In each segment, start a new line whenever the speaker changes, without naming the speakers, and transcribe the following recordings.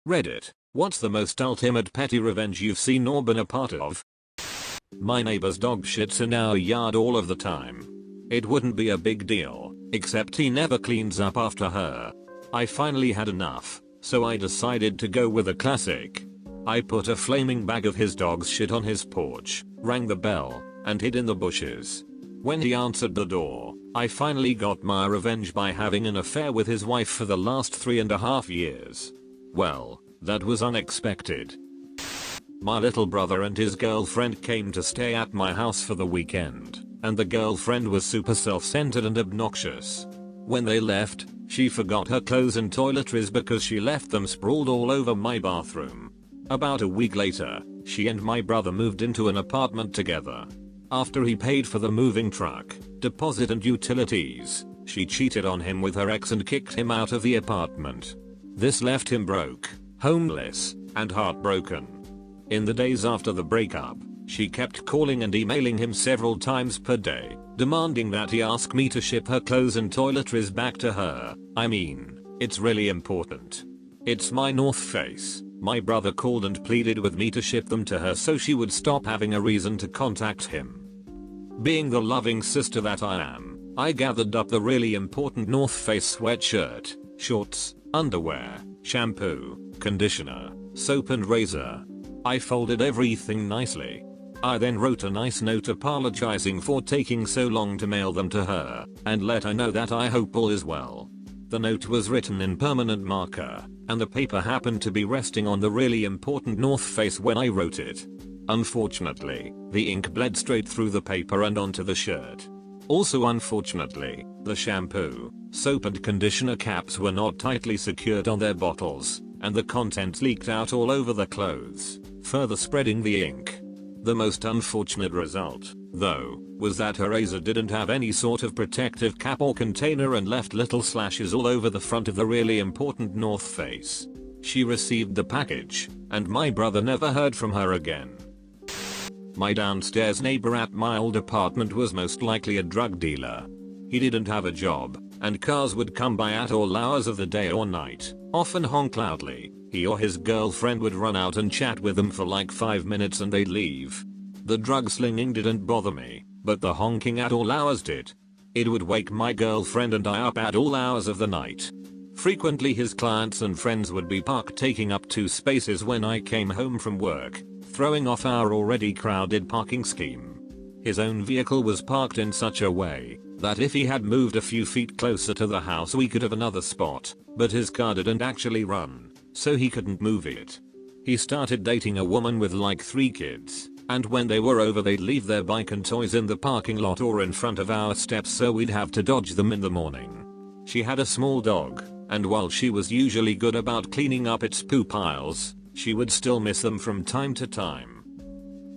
Reddit, what's the most ultimate petty revenge you've seen or been a part of? My neighbor's dog shits in our yard all of the time. It wouldn't be a big deal, except he never cleans up after her. I finally had enough, so I decided to go with a classic. I put a flaming bag of his dog's shit on his porch, rang the bell, and hid in the bushes. When he answered the door, I finally got my revenge by having an affair with his wife for the last 3.5 years. Well, that was unexpected. My little brother and his girlfriend came to stay at my house for the weekend, and the girlfriend was super self-centered and obnoxious. When they left, she forgot her clothes and toiletries because she left them sprawled all over my bathroom. About a week later, she and my brother moved into an apartment together. After he paid for the moving truck, deposit and utilities, she cheated on him with her ex and kicked him out of the apartment. This left him broke, homeless, and heartbroken. In the days after the breakup, she kept calling and emailing him several times per day, demanding that he ask me to ship her clothes and toiletries back to her. I mean, it's really important. It's my North Face. My brother called and pleaded with me to ship them to her so she would stop having a reason to contact him. Being the loving sister that I am, I gathered up the really important North Face sweatshirt, shorts, underwear, shampoo, conditioner, soap and razor. I folded everything nicely. I then wrote a nice note apologizing for taking so long to mail them to her, and let her know that I hope all is well. The note was written in permanent marker, and the paper happened to be resting on the really important North Face when I wrote it. Unfortunately, the ink bled straight through the paper and onto the shirt. Also unfortunately, the shampoo, soap and conditioner caps were not tightly secured on their bottles, and the contents leaked out all over the clothes, further spreading the ink. The most unfortunate result, though, was that her razor didn't have any sort of protective cap or container and left little slashes all over the front of the really important North Face. She received the package, and my brother never heard from her again. My downstairs neighbor at my old apartment was most likely a drug dealer. He didn't have a job, and cars would come by at all hours of the day or night, often honk loudly. He or his girlfriend would run out and chat with them for like 5 minutes and they'd leave. The drug slinging didn't bother me, but the honking at all hours did. It would wake my girlfriend and I up at all hours of the night. Frequently his clients and friends would be parked taking up 2 spaces when I came home from work, throwing off our already crowded parking scheme. His own vehicle was parked in such a way that if he had moved a few feet closer to the house we could have another spot, but his car didn't actually run, so he couldn't move it. He started dating a woman with like 3 kids, and when they were over they'd leave their bike and toys in the parking lot or in front of our steps so we'd have to dodge them in the morning. She had a small dog, and while she was usually good about cleaning up its poo piles, she would still miss them from time to time.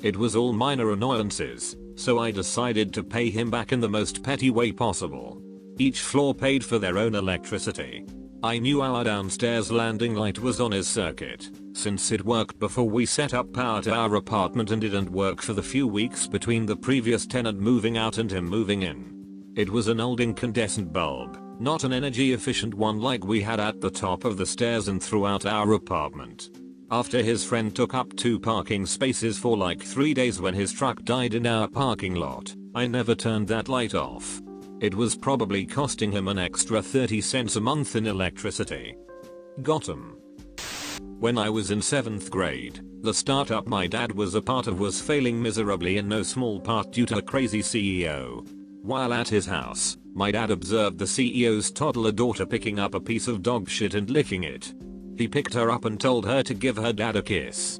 It was all minor annoyances, so I decided to pay him back in the most petty way possible. Each floor paid for their own electricity. I knew our downstairs landing light was on his circuit, since it worked before we set up power to our apartment and didn't work for the few weeks between the previous tenant moving out and him moving in. It was an old incandescent bulb, not an energy efficient one like we had at the top of the stairs and throughout our apartment. After his friend took up 2 parking spaces for like 3 days when his truck died in our parking lot, I never turned that light off. It was probably costing him an extra 30 cents a month in electricity. Got him. When I was in 7th grade, the startup my dad was a part of was failing miserably in no small part due to a crazy CEO. While at his house, my dad observed the CEO's toddler daughter picking up a piece of dog shit and licking it. He picked her up and told her to give her dad a kiss.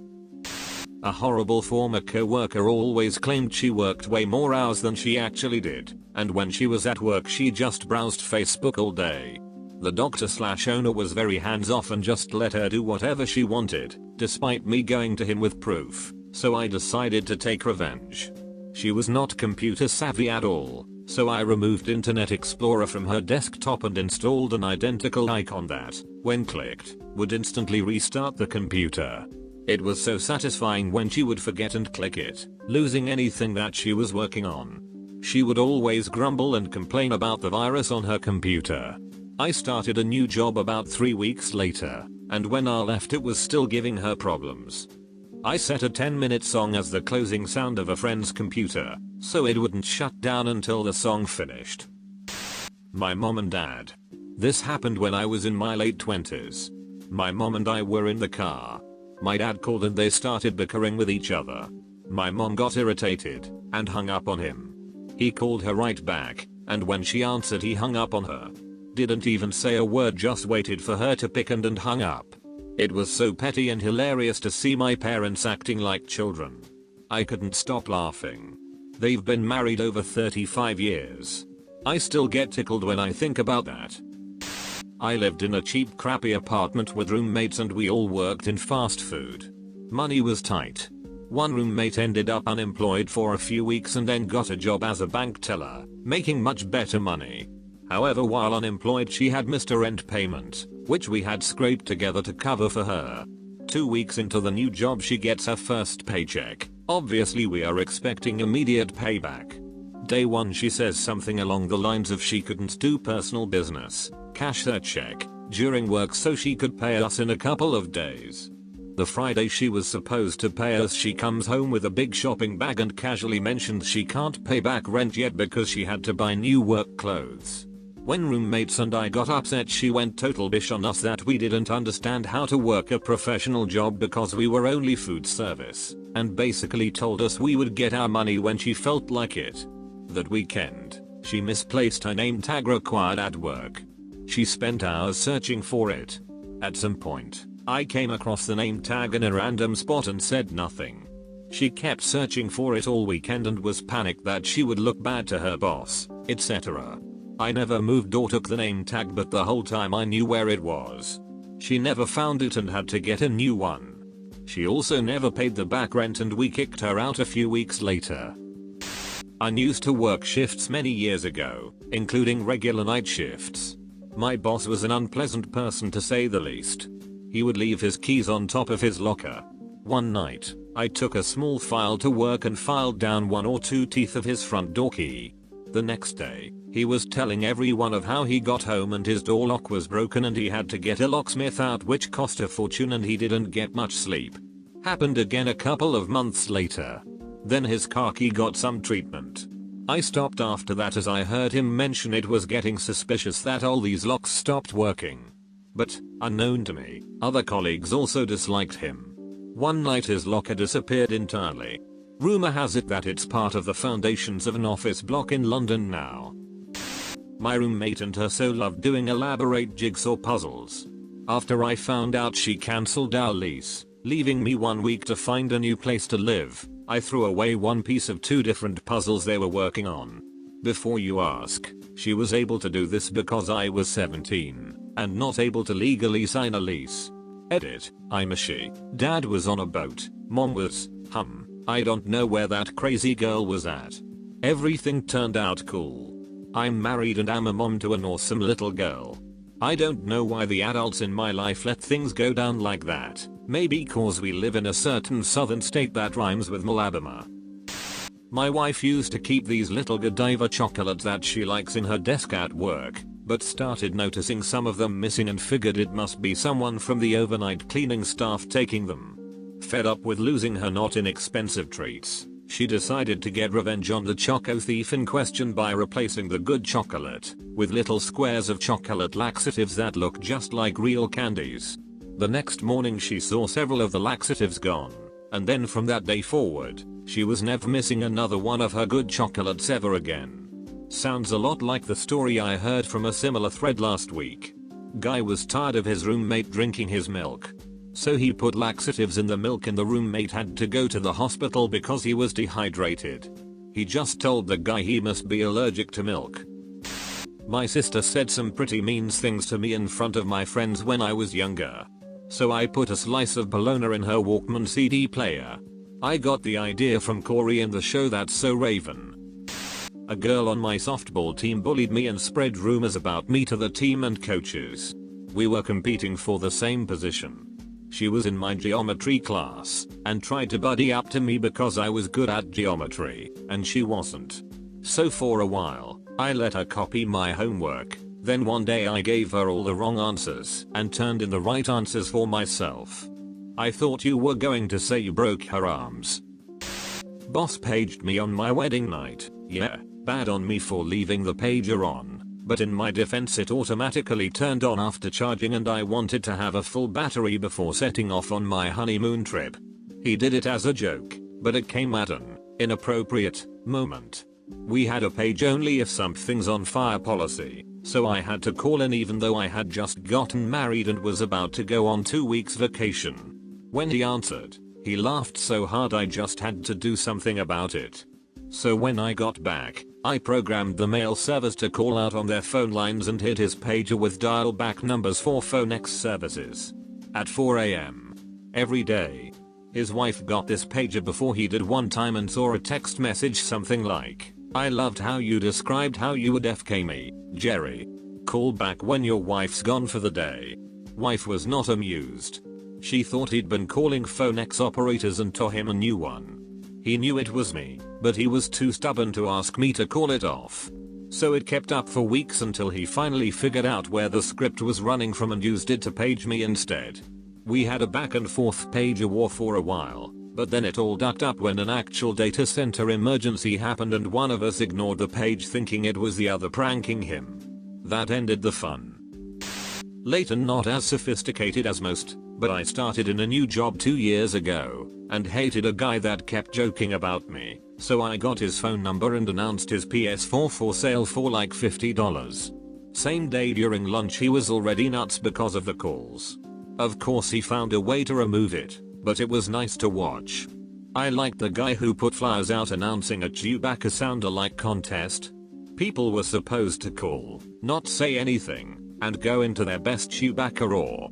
A horrible former co-worker always claimed she worked way more hours than she actually did, and when she was at work she just browsed Facebook all day. The doctor/owner was very hands-off and just let her do whatever she wanted, despite me going to him with proof, so I decided to take revenge. She was not computer savvy at all, so I removed Internet Explorer from her desktop and installed an identical icon that, when clicked, would instantly restart the computer. It was so satisfying when she would forget and click it, losing anything that she was working on. She would always grumble and complain about the virus on her computer. I started a new job about 3 weeks later, and when I left it was still giving her problems. I set a 10-minute song as the closing sound of a friend's computer, so it wouldn't shut down until the song finished. My mom and dad. This happened when I was in my late 20s. My mom and I were in the car. My dad called and they started bickering with each other. My mom got irritated and hung up on him. He called her right back, and when she answered he hung up on her. Didn't even say a word, just waited for her to pick and hung up. It was so petty and hilarious to see my parents acting like children. I couldn't stop laughing. They've been married over 35 years. I still get tickled when I think about that. I lived in a cheap crappy apartment with roommates and we all worked in fast food. Money was tight. One roommate ended up unemployed for a few weeks and then got a job as a bank teller, making much better money. However, while unemployed she had missed a rent payment, which we had scraped together to cover for her. 2 weeks into the new job she gets her first paycheck. Obviously we are expecting immediate payback. Day 1 she says something along the lines of she couldn't do personal business, cash her check, during work so she could pay us in a couple of days. The Friday she was supposed to pay us she comes home with a big shopping bag and casually mentioned she can't pay back rent yet because she had to buy new work clothes. When roommates and I got upset she went total bish on us that we didn't understand how to work a professional job because we were only food service, and basically told us we would get our money when she felt like it. That weekend, she misplaced her name tag required at work. She spent hours searching for it. At some point, I came across the name tag in a random spot and said nothing. She kept searching for it all weekend and was panicked that she would look bad to her boss, etc. I never moved or took the name tag, but the whole time I knew where it was. She never found it and had to get a new one. She also never paid the back rent and we kicked her out a few weeks later. I used to work shifts many years ago, including regular night shifts. My boss was an unpleasant person to say the least. He would leave his keys on top of his locker. One night, I took a small file to work and filed down 1 or 2 teeth of his front door key. The next day, he was telling everyone of how he got home and his door lock was broken and he had to get a locksmith out, which cost a fortune, and he didn't get much sleep. Happened again a couple of months later. Then his car key got some treatment. I stopped after that as I heard him mention it was getting suspicious that all these locks stopped working. But, unknown to me, other colleagues also disliked him. One night his locker disappeared entirely. Rumor has it that it's part of the foundations of an office block in London now. My roommate and her so loved doing elaborate jigsaw puzzles. After I found out she cancelled our lease, leaving me 1 week to find a new place to live, I threw away one piece of 2 different puzzles they were working on. Before you ask, she was able to do this because I was 17 and not able to legally sign a lease. Edit, I'm a she. Dad was on a boat, mom was, I don't know where that crazy girl was at. Everything turned out cool. I'm married and am a mom to an awesome little girl. I don't know why the adults in my life let things go down like that. Maybe cause we live in a certain southern state that rhymes with Alabama. My wife used to keep these little Godiva chocolates that she likes in her desk at work, but started noticing some of them missing and figured it must be someone from the overnight cleaning staff taking them. Fed up with losing her not inexpensive treats, she decided to get revenge on the choco thief in question by replacing the good chocolate with little squares of chocolate laxatives that look just like real candies. The next morning she saw several of the laxatives gone, and then from that day forward, she was never missing another one of her good chocolates ever again. Sounds a lot like the story I heard from a similar thread last week. Guy was tired of his roommate drinking his milk. So he put laxatives in the milk and the roommate had to go to the hospital because he was dehydrated. He just told the guy he must be allergic to milk. My sister said some pretty mean things to me in front of my friends when I was younger. So I put a slice of bologna in her Walkman CD player. I got the idea from Corey in the show That's So Raven. A girl on my softball team bullied me and spread rumors about me to the team and coaches. We were competing for the same position. She was in my geometry class and tried to buddy up to me because I was good at geometry and she wasn't. So for a while, I let her copy my homework. Then one day I gave her all the wrong answers and turned in the right answers for myself. I thought you were going to say you broke her arms. Boss paged me on my wedding night. Yeah, bad on me for leaving the pager on. But in my defense it automatically turned on after charging and I wanted to have a full battery before setting off on my honeymoon trip. He did it as a joke, but it came at an inappropriate moment. We had a page only if something's on fire policy, so I had to call in even though I had just gotten married and was about to go on 2 weeks vacation. When he answered, he laughed so hard I just had to do something about it. So when I got back, I programmed the mail servers to call out on their phone lines and hit his pager with dial back numbers for PhoneX services. At 4 AM. Every day. His wife got this pager before he did one time and saw a text message something like, "I loved how you described how you would FK me, Jerry. Call back when your wife's gone for the day." Wife was not amused. She thought he'd been calling PhoneX operators and tore him a new one. He knew it was me, but he was too stubborn to ask me to call it off. So it kept up for weeks until he finally figured out where the script was running from and used it to page me instead. We had a back and forth pager war for a while, but then it all ducked up when an actual data center emergency happened and one of us ignored the page thinking it was the other pranking him. That ended the fun. Later, not as sophisticated as most, but I started in a new job 2 years ago and hated a guy that kept joking about me, so I got his phone number and announced his PS4 for sale for like $50. Same day during lunch he was already nuts because of the calls. Of course he found a way to remove it, but it was nice to watch. I liked the guy who put flyers out announcing a Chewbacca sound-alike contest. People were supposed to call, not say anything, and go into their best Chewbacca roar.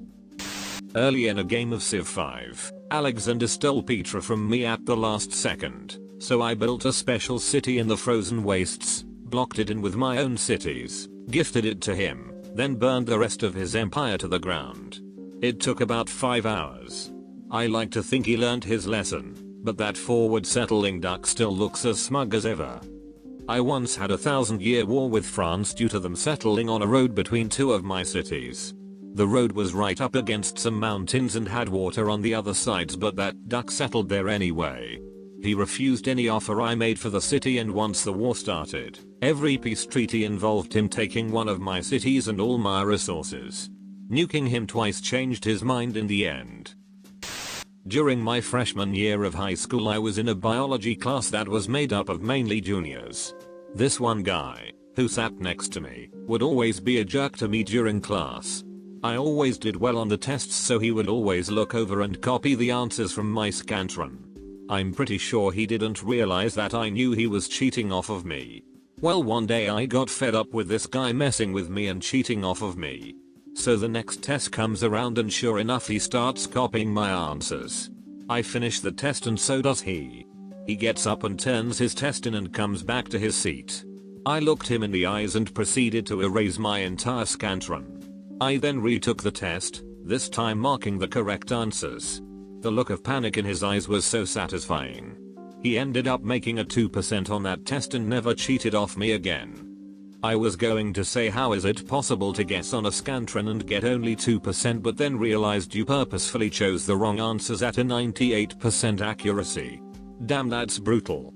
Early in a game of Civ 5, Alexander stole Petra from me at the last second, so I built a special city in the frozen wastes, blocked it in with my own cities, gifted it to him, then burned the rest of his empire to the ground. It took about 5 hours. I like to think he learned his lesson, but that forward settling duck still looks as smug as ever. I once had a 1,000-year war with France due to them settling on a road between two of my cities. The road was right up against some mountains and had water on the other sides, but that duck settled there anyway. He refused any offer I made for the city, and once the war started, every peace treaty involved him taking one of my cities and all my resources. Nuking him twice changed his mind in the end. During my freshman year of high school I was in a biology class that was made up of mainly juniors. This one guy, who sat next to me, would always be a jerk to me during class. I always did well on the tests, so he would always look over and copy the answers from my Scantron. I'm pretty sure he didn't realize that I knew he was cheating off of me. Well, one day I got fed up with this guy messing with me and cheating off of me. So the next test comes around and sure enough he starts copying my answers. I finish the test and so does he. He gets up and turns his test in and comes back to his seat. I looked him in the eyes and proceeded to erase my entire Scantron. I then retook the test, this time marking the correct answers. The look of panic in his eyes was so satisfying. He ended up making a 2% on that test and never cheated off me again. I was going to say, how is it possible to guess on a Scantron and get only 2%, but then realized you purposefully chose the wrong answers at a 98% accuracy. Damn, that's brutal.